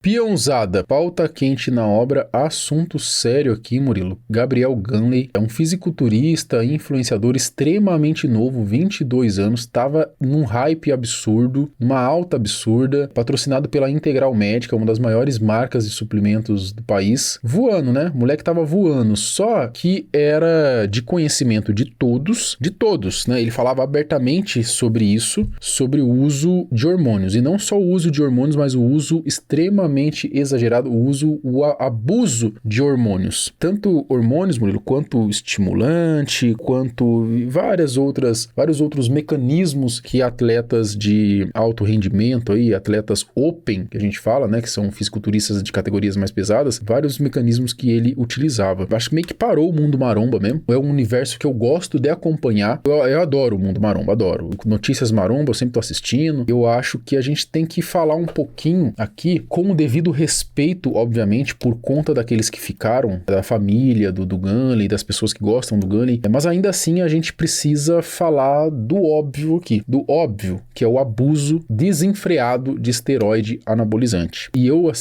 Peãozada, pauta quente na obra, assunto sério aqui, Murilo. Gabriel Ganley é um fisiculturista e influenciador extremamente novo, 22 anos, estava num hype absurdo, numa alta absurda, patrocinado pela Integral Médica, uma das maiores marcas de suplementos do país, voando, né? O moleque tava voando, só que era de conhecimento de todos, né? Ele falava abertamente sobre isso, sobre o uso de hormônios, e não só o uso de hormônios, mas o uso extremamente exagerado, o abuso de hormônios. Tanto hormônios, Murilo, quanto estimulante, quanto vários outros mecanismos que atletas de alto rendimento, aí, atletas open, que a gente fala, né, que são fisiculturistas de categorias mais pesadas, vários mecanismos que ele utilizava. Eu acho que meio que parou o mundo maromba mesmo. É um universo que eu gosto de acompanhar. Eu adoro o mundo maromba, adoro. Notícias maromba, eu sempre tô assistindo. Eu acho que a gente tem que falar um pouquinho aqui com o devido respeito, obviamente, por conta daqueles que ficaram, da família, do Ganley, das pessoas que gostam do Ganley, mas ainda assim a gente precisa falar do óbvio aqui, do óbvio, que é o abuso desenfreado de esteroide anabolizante. E eu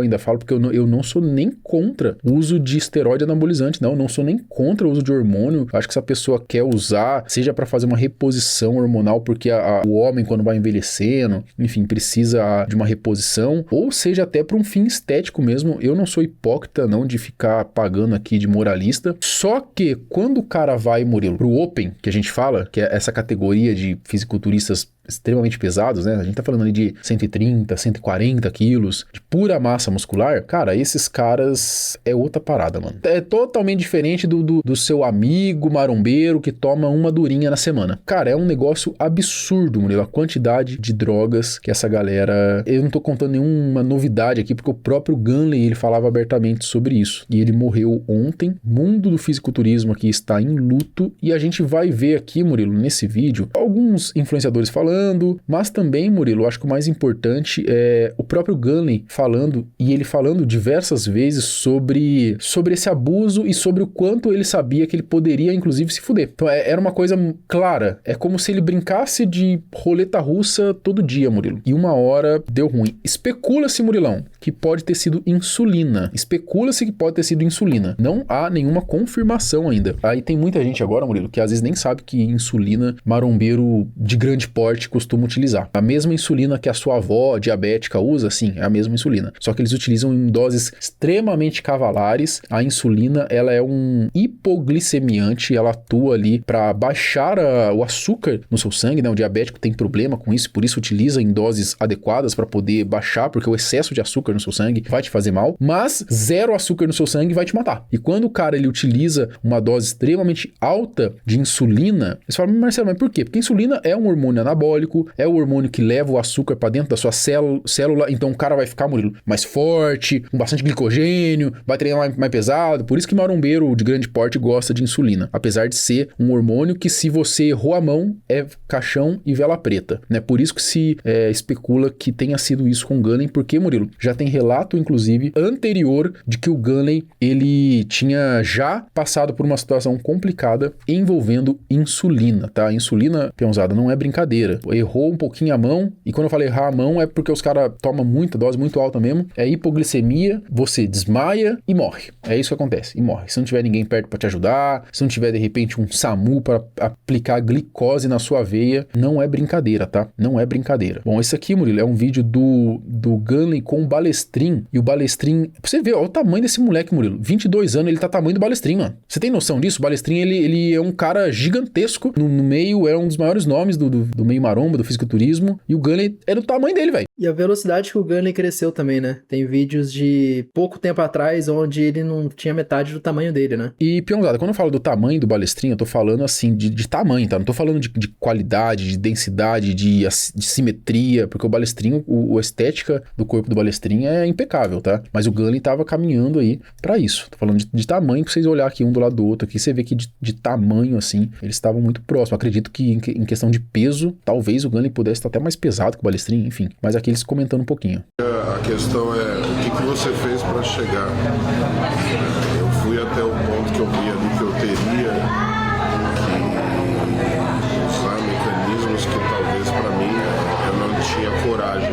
ainda falo porque eu não sou nem contra o uso de esteroide anabolizante, não sou nem contra o uso de hormônio. Acho que se a pessoa quer usar, seja para fazer uma reposição hormonal, porque o homem, quando vai envelhecendo, enfim, precisa de uma reposição, ou seja até para um fim estético mesmo. Eu não sou hipócrita não de ficar pagando aqui de moralista, só que quando o cara vai, Murilo, pro Open, que a gente fala, que é essa categoria de fisiculturistas extremamente pesados, né? A gente tá falando ali de 130, 140 quilos de pura massa muscular. Cara, esses caras é outra parada, mano. É totalmente diferente do seu amigo marombeiro que toma uma durinha na semana. Cara, é um negócio absurdo, Murilo, a quantidade de drogas que essa galera... Eu não tô contando nenhuma novidade aqui, porque o próprio Ganley, ele falava abertamente sobre isso. E ele morreu ontem. O mundo do fisiculturismo aqui está em luto, e a gente vai ver aqui, Murilo, nesse vídeo, alguns influenciadores falando, mas também, Murilo, acho que o mais importante é o próprio Ganley falando, e ele falando diversas vezes sobre esse abuso e sobre o quanto ele sabia que ele poderia, inclusive, se fuder. Então, era uma coisa clara. É como se ele brincasse de roleta russa todo dia, Murilo. E uma hora deu ruim. Especula-se, Murilão, que pode ter sido insulina. Especula-se que pode ter sido insulina. Não há nenhuma confirmação ainda. Aí tem muita gente agora, Murilo, que às vezes nem sabe que insulina marombeiro de grande porte costuma utilizar. A mesma insulina que a sua avó diabética usa, sim, é a mesma insulina. Só que eles utilizam em doses extremamente cavalares. A insulina, ela é um hipoglicemiante, ela atua ali para baixar o açúcar no seu sangue, né? O diabético tem problema com isso, por isso utiliza em doses adequadas para poder baixar, porque o excesso de açúcar no seu sangue vai te fazer mal, mas zero açúcar no seu sangue vai te matar. E quando o cara ele utiliza uma dose extremamente alta de insulina, eles falam, Marcelo, mas por quê? Porque a insulina é um hormônio anabólico, é o hormônio que leva o açúcar para dentro da sua célula, então o cara vai ficar, Murilo, mais forte, com bastante glicogênio, vai treinar mais pesado. Por isso que marombeiro de grande porte gosta de insulina, apesar de ser um hormônio que, se você errou a mão, é caixão e vela preta, né? Por isso que se especula que tenha sido isso com o Ganley, porque, Murilo, já tem relato, inclusive, anterior de que o Ganley, ele tinha já passado por uma situação complicada envolvendo insulina, tá? A insulina, peãozada, não é brincadeira. Errou um pouquinho a mão, e quando eu falei errar a mão, é porque os caras tomam muita dose, muito alta mesmo, é hipoglicemia, você desmaia e morre. É isso que acontece, e morre. Se não tiver ninguém perto pra te ajudar, se não tiver, de repente, um SAMU pra aplicar glicose na sua veia, não é brincadeira, tá? Não é brincadeira. Bom, esse aqui, Murilo, é um vídeo do Ganley com o Balestrin, e o Balestrin, pra você ver, olha o tamanho desse moleque, Murilo, 22 anos, ele tá tamanho do Balestrin, mano. Você tem noção disso? O Balestrin, ele é um cara gigantesco, no meio, é um dos maiores nomes do meio maromba, do fisiculturismo, e o Ganley é do tamanho dele, velho. E a velocidade que o Ganley cresceu também, né? Tem vídeos de pouco tempo atrás onde ele não tinha metade do tamanho dele, né? E, peãozada, quando eu falo do tamanho do Balestrin, eu tô falando, assim, de tamanho, tá? Não tô falando de qualidade, de densidade, de simetria, porque o Balestrin, a estética do corpo do Balestrin é impecável, tá? Mas o Ganley tava caminhando aí pra isso. Tô falando de tamanho, pra vocês olharem aqui um do lado do outro aqui, você vê que de tamanho, assim, eles estavam muito próximos. Acredito que em questão de peso, talvez o Ganley pudesse estar até mais pesado que o Balestrin, enfim. Mas aqui eles comentando um pouquinho. A questão é, o que você fez para chegar? Eu fui até o ponto que eu vi ali que eu teria que usar mecanismos que talvez para mim eu não tinha coragem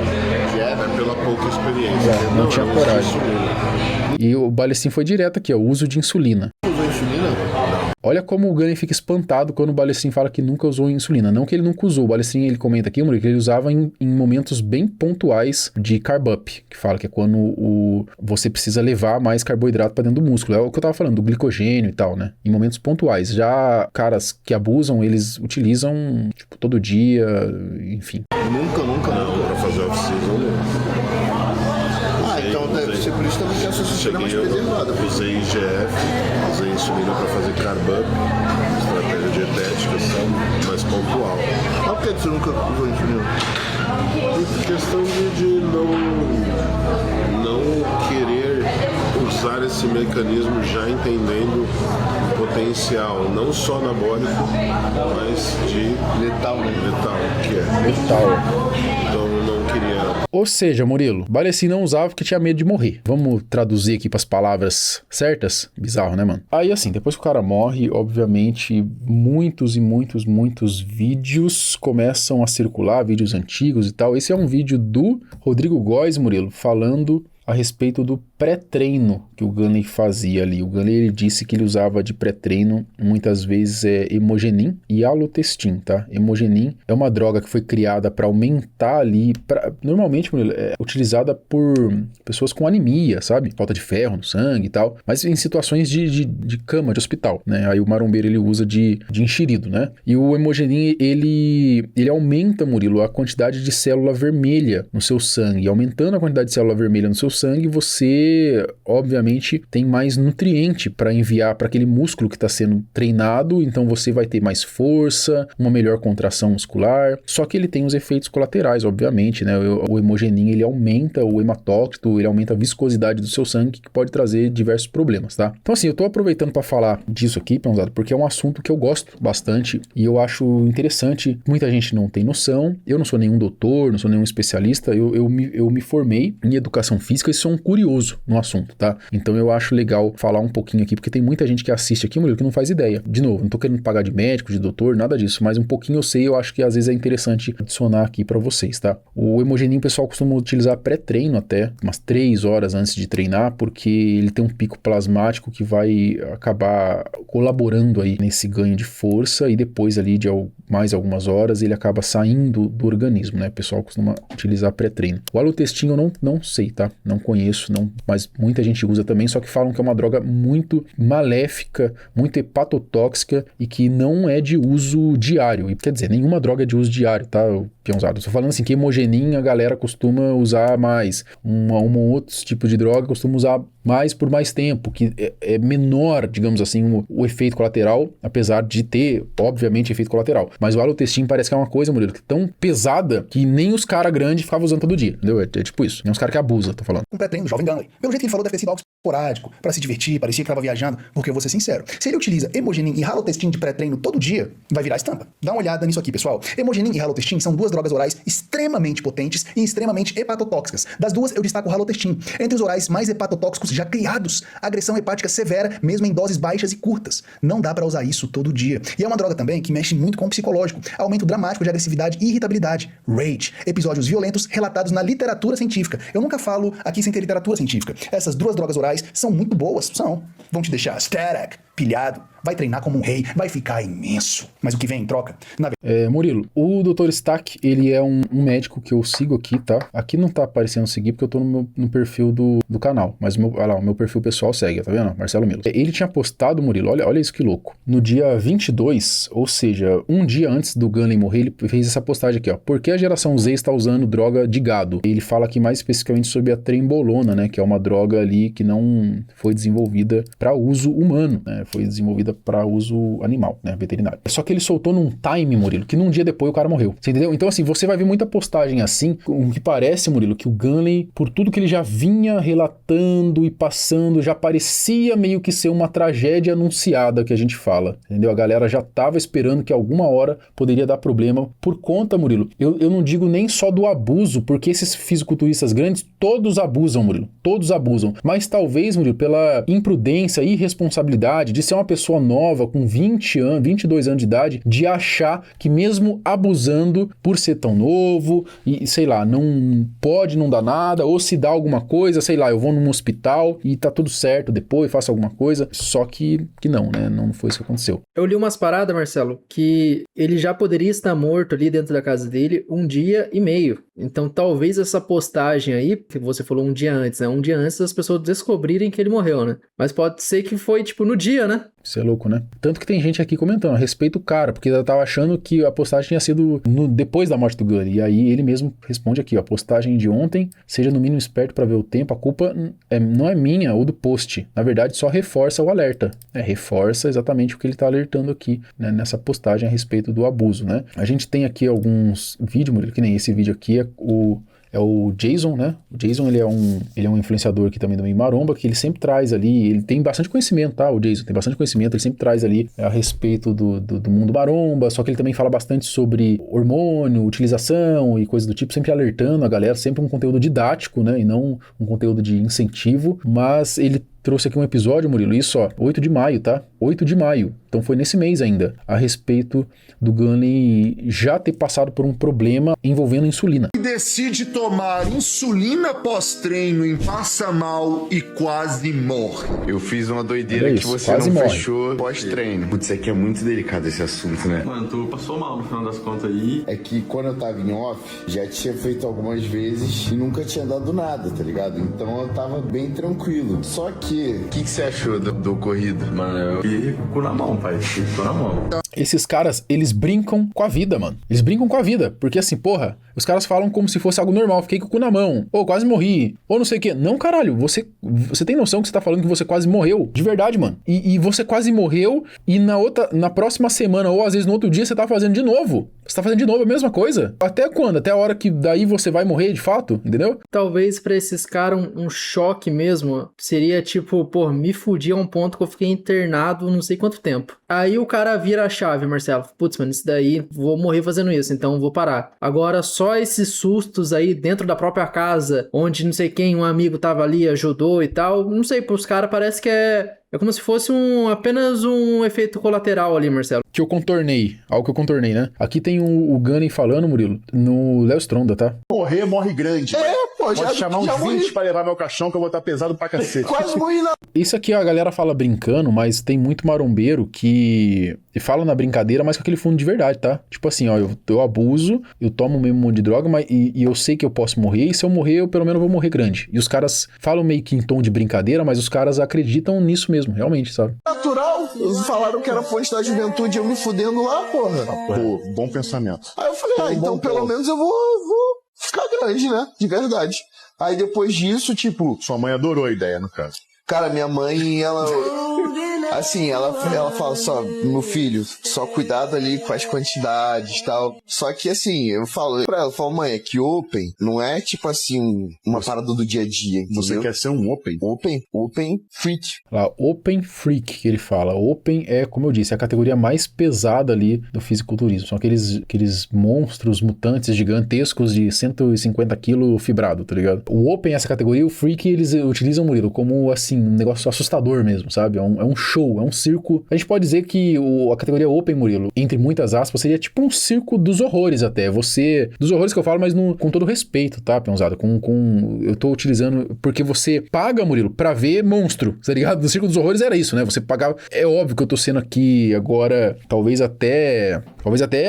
de É pela pouca experiência. Não tinha eu coragem. uso insulina. E o Balecim foi direto aqui, ó, o uso de insulina. Usou insulina? Não. Olha como o Gunny fica espantado quando o Balecim fala que nunca usou insulina. Não que ele nunca usou. O Balecim, ele comenta aqui, que ele usava em momentos bem pontuais de carb up, que fala que é quando você precisa levar mais carboidrato para dentro do músculo. É o que eu tava falando, do glicogênio e tal, né? Em momentos pontuais. Já caras que abusam, eles utilizam, tipo, todo dia, enfim. Nunca não. Pra fazer off-season, não. Então deve ser por isso também que a sua insulina é mais preservada. Usei IGF, usei insulina para fazer carb up, estratégia dietética, assim, mais pontual. Mas por que você nunca usou insulina? Por questão de não querer usar esse mecanismo já entendendo o potencial, não só anabólico, mas de Letal, né? letal, que é. Letal. Então eu não queria. Ou seja, Murilo, Balecim não usava porque tinha medo de morrer. Vamos traduzir aqui pras palavras certas? Bizarro, né, mano? Aí, assim, depois que o cara morre, obviamente, muitos vídeos começam a circular, vídeos antigos e tal. Esse é um vídeo do Rodrigo Góes, Murilo, falando a respeito do pré-treino que o Gunny fazia ali. O Gunny, ele disse que ele usava de pré-treino muitas vezes hemogenin e alotestin, tá? Hemogenin é uma droga que foi criada para aumentar ali, normalmente é utilizada por pessoas com anemia, sabe? Falta de ferro no sangue e tal, mas em situações de cama, de hospital, né? Aí o marombeiro, ele usa de enxerido, né? E o hemogenin, ele aumenta, Murilo, a quantidade de célula vermelha no seu sangue. E aumentando a quantidade de célula vermelha no seu sangue, você obviamente tem mais nutriente para enviar para aquele músculo que está sendo treinado, então você vai ter mais força, uma melhor contração muscular, só que ele tem os efeitos colaterais, obviamente, né? O hemogenin, ele aumenta o hematócrito, ele aumenta a viscosidade do seu sangue, que pode trazer diversos problemas, tá? Então assim, eu tô aproveitando para falar disso aqui, Peãozado, porque é um assunto que eu gosto bastante e eu acho interessante. Muita gente não tem noção, eu não sou nenhum doutor, não sou nenhum especialista, eu me formei em educação física e sou um curioso no assunto, tá? Então eu acho legal falar um pouquinho aqui, porque tem muita gente que assiste aqui, Murilo, que não faz ideia. De novo, não tô querendo pagar de médico, de doutor, nada disso, mas um pouquinho eu sei, eu acho que às vezes é interessante adicionar aqui pra vocês, tá? O hemogenin, o pessoal costuma utilizar pré-treino até, umas 3 horas antes de treinar, porque ele tem um pico plasmático que vai acabar colaborando aí nesse ganho de força e depois ali de mais algumas horas ele acaba saindo do organismo, né? O pessoal costuma utilizar pré-treino. O alotestin eu não sei, tá? Não conheço, mas muita gente usa também, só que falam que é uma droga muito maléfica, muito hepatotóxica e que não é de uso diário. E quer dizer, nenhuma droga é de uso diário, tá, Peãozado? Estou falando assim que hemogenin a galera costuma usar mais, um outro tipo de droga costuma usar mais por mais tempo, que é menor, digamos assim, o efeito colateral, apesar de ter, obviamente, efeito colateral. Mas o alotestin parece que é uma coisa, Murilo, que é tão pesada que nem os caras grandes ficavam usando todo dia, entendeu? É tipo isso, nem os caras que abusam, tô falando. Um pré-treino do jovem Gunley. Pelo jeito que ele falou, deve ter sido algo esporádico, pra se divertir, parecia que tava viajando, porque eu vou ser sincero, se ele utiliza hemogenin e halotestin de pré-treino todo dia, vai virar estampa. Dá uma olhada nisso aqui, pessoal. Hemogenin e halotestin são duas drogas orais extremamente potentes e extremamente hepatotóxicas. Das duas, eu destaco o halotestin. Entre os orais mais hepatotóxicos já criados, agressão hepática severa, mesmo em doses baixas e curtas. Não dá pra usar isso todo dia. E é uma droga também que mexe muito com o psicológico. Aumento dramático de agressividade e irritabilidade. Rage. Episódios violentos relatados na literatura científica. Eu nunca falo aqui sem ter literatura científica. Essas duas drogas orais são muito boas, são. Vão te deixar static, pilhado, vai treinar como um rei, vai ficar imenso. Mas o que vem em troca? Murilo, o Dr. Stack, ele é um médico que eu sigo aqui, tá? Aqui não tá aparecendo seguir porque eu tô no perfil do canal, mas o meu perfil pessoal segue, tá vendo? Marcelo Milos. Ele tinha postado, Murilo, olha isso que louco. No dia 22, ou seja, um dia antes do Gunley morrer, ele fez essa postagem aqui, ó. Por que a geração Z está usando droga de gado? Ele fala aqui mais especificamente sobre a trembolona, né? Que é uma droga ali que não foi desenvolvida para uso humano, né? Foi desenvolvida para uso animal, né? Veterinário. Só que ele soltou num time, Murilo, que num dia depois o cara morreu. Você entendeu? Então, assim, você vai ver muita postagem assim, o que parece, Murilo, que o Gunley, por tudo que ele já vinha relatando e passando, já parecia meio que ser uma tragédia anunciada que a gente fala, entendeu? A galera já tava esperando que alguma hora poderia dar problema por conta, Murilo. Eu não digo nem só do abuso, porque esses fisiculturistas grandes, todos abusam, Murilo. Todos abusam. Mas talvez, Murilo, pela imprudência e irresponsabilidade pode, de ser uma pessoa nova, com 20 anos, 22 anos de idade, de achar que mesmo abusando por ser tão novo, e sei lá, não pode, não dá nada, ou se dá alguma coisa, sei lá, eu vou num hospital e tá tudo certo depois, faço alguma coisa, só que não, né? Não foi isso que aconteceu. Eu li umas paradas, Marcelo, que ele já poderia estar morto ali dentro da casa dele 1 dia e meio. Então talvez essa postagem aí, que você falou 1 dia antes, né? 1 dia antes das pessoas descobrirem que ele morreu, né? Mas pode ser que foi, tipo, no dia, né? Isso é louco, né? Tanto que tem gente aqui comentando a respeito do cara, porque ela tava achando que a postagem tinha sido depois da morte do Gunny. E aí ele mesmo responde aqui, ó, a postagem de ontem, seja no mínimo esperto pra ver o tempo, a culpa não é minha ou do post. Na verdade, só reforça o alerta. Reforça exatamente o que ele tá alertando aqui, né, nessa postagem a respeito do abuso, né? A gente tem aqui alguns vídeos, Murilo, que nem esse vídeo aqui, é o Jason, né? O Jason, ele é um influenciador aqui também do meio maromba, que ele sempre traz ali, ele tem bastante conhecimento, tá? O Jason tem bastante conhecimento, ele sempre traz ali a respeito do mundo maromba, só que ele também fala bastante sobre hormônio, utilização e coisas do tipo, sempre alertando a galera, sempre um conteúdo didático, né? E não um conteúdo de incentivo, mas ele trouxe aqui um episódio, Murilo, isso ó, 8 de maio, tá? 8 de maio, então foi nesse mês ainda, a respeito do Gunny já ter passado por um problema envolvendo insulina. Decide tomar insulina pós-treino em passa mal e quase morre. Eu fiz uma doideira que você não fechou pós-treino. Putz, isso aqui é muito delicado esse assunto, né? Mano, tu passou mal no final das contas aí. É que quando eu tava em off, já tinha feito algumas vezes e nunca tinha dado nada, tá ligado? Então eu tava bem tranquilo. Só que, o que você achou do ocorrido? Mano, eu fiquei com o cu na mão, pai. Fiquei com o cu na mão. Esses caras, eles brincam com a vida, mano. Eles brincam com a vida. Porque assim, porra, os caras falam como se fosse algo normal. Fiquei com o cu na mão. Ou quase morri. Ou não sei o quê. Não, caralho. Você tem noção que você tá falando que você quase morreu? De verdade, mano. E você quase morreu e na próxima semana ou às vezes no outro dia você tá fazendo de novo. Você tá fazendo de novo a mesma coisa. Até quando? Até a hora que daí você vai morrer de fato? Entendeu? Talvez pra esses caras um choque mesmo seria tipo, pô, me fudi a um ponto que eu fiquei internado não sei quanto tempo. Aí o cara vira a chave, Marcelo. Putz, mano, isso daí, vou morrer fazendo isso, então vou parar. Agora, só esses sustos aí dentro da própria casa, onde não sei quem, um amigo tava ali, ajudou e tal, não sei, pros caras parece que é como se fosse apenas um efeito colateral ali, Marcelo. Que eu contornei. Algo que eu contornei, né? Aqui tem o Gunny falando, Murilo, no Léo Stronda, tá? Morre grande. Pô, Pode chamar uns 20 morri. pra levar meu caixão que eu vou estar pesado pra cacete. Quase morri não. Isso aqui a galera fala brincando, mas tem muito marombeiro que fala na brincadeira, mas com aquele fundo de verdade, tá? Tipo assim, ó, eu abuso, eu tomo mesmo um monte de droga, mas e eu sei que eu posso morrer, e se eu morrer, eu pelo menos vou morrer grande. E os caras falam meio que em tom de brincadeira, mas os caras acreditam nisso mesmo, realmente, sabe? Natural. Eles falaram que era fonte da juventude, eu me fudendo lá, porra. Pô, bom pensamento. Aí eu falei, então pelo menos eu vou ficar grande, né? De verdade. Aí depois disso, tipo... Sua mãe adorou a ideia, no caso. Cara, minha mãe, ela... Assim, ela fala só, meu filho, só cuidado ali com as quantidades e tal. Só que assim, eu falo pra ela, eu falo, mãe, é que open não é tipo assim, uma parada do dia a dia, entendeu? Você quer ser um open? Open freak. Lá, open freak, que ele fala. Open é, como eu disse, a categoria mais pesada ali do fisiculturismo. São aqueles monstros mutantes gigantescos de 150 kg fibrado, tá ligado? O open é essa categoria, o freak eles utilizam, Murilo, como assim, um negócio assustador mesmo, sabe? É um show, é um circo. A gente pode dizer que a categoria Open, Murilo, entre muitas aspas, seria tipo um circo dos horrores até. Dos horrores que eu falo, mas com todo respeito, tá, Peãozada? Eu tô utilizando, porque você paga, Murilo, pra ver monstro, tá ligado? No circo dos horrores era isso, né? Você pagava. É óbvio que eu tô sendo aqui agora, talvez até,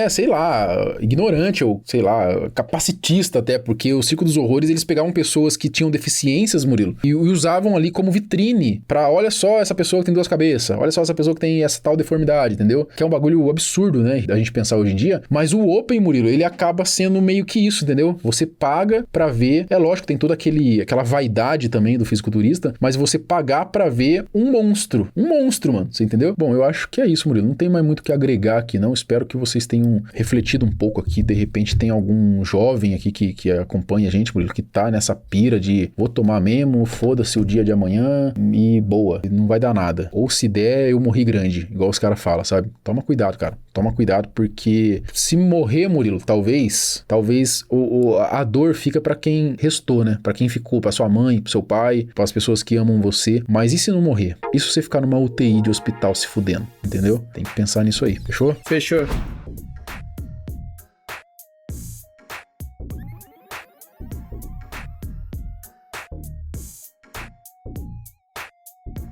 sei lá, ignorante ou, sei lá, capacitista até, porque o circo dos horrores, eles pegavam pessoas que tinham deficiências, Murilo, e usavam ali como vitrine pra, olha só essa pessoa que tem 2 cabeças, olha só essa pessoa que tem essa tal deformidade, entendeu? Que é um bagulho absurdo, né? A gente pensar hoje em dia. Mas o Open, Murilo, ele acaba sendo meio que isso, entendeu? Você paga pra ver, é lógico, tem toda aquela vaidade também do fisiculturista, mas você pagar pra ver um monstro, mano, você entendeu? Bom, eu acho que é isso, Murilo, não tem mais muito o que agregar aqui, não. Espero que vocês tenham refletido um pouco aqui, de repente tem algum jovem aqui que acompanha a gente, Murilo, que tá nessa pira de vou tomar mesmo, foda-se o dia de amanhã e boa, não vai dar nada. Ou se der, eu morri grande, igual os caras falam, sabe? Toma cuidado, cara. Toma cuidado, porque se morrer, Murilo, talvez a dor fica pra quem restou, né? Pra quem ficou, pra sua mãe, pro seu pai, pras pessoas que amam você. Mas e se não morrer? E se você ficar numa UTI de hospital se fudendo? Entendeu? Tem que pensar nisso aí. Fechou? Fechou.